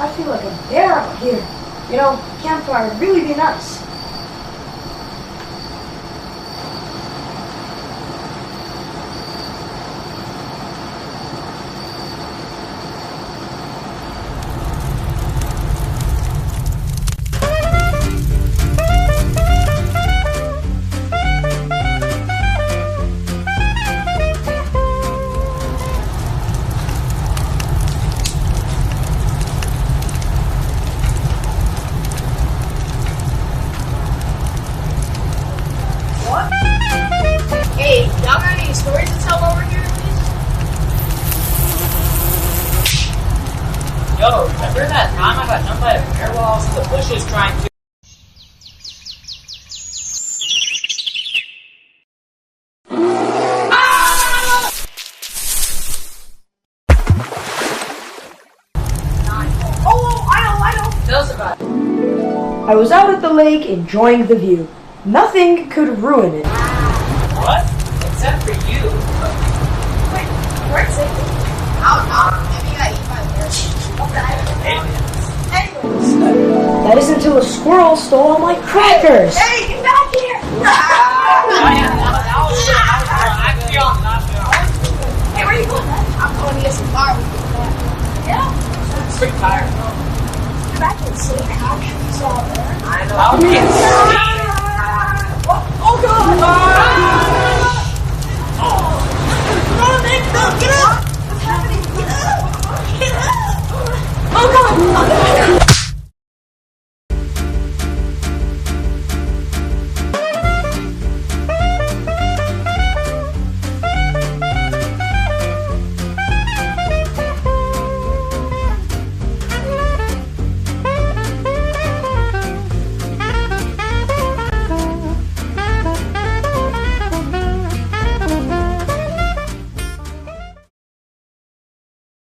I feel like a bear out here. You know, Campfire would really be nice. Hey, y'all got any stories to tell over here, please? Yo, remember that time I got jumped by a bear while I was in the bushes trying to... Oh, I know. Tell us about it. I was out at the lake enjoying the view. Nothing could ruin it. What? Except for you. Wait, where's it? I don't know. Maybe you got eaten by a bear. Anyways. That is until a squirrel stole all my crackers. Hey, get back here! Hey, where are you going, man? I'm going to get some fire. Yeah? I'm pretty tired. You're back in the same action you saw there. I know.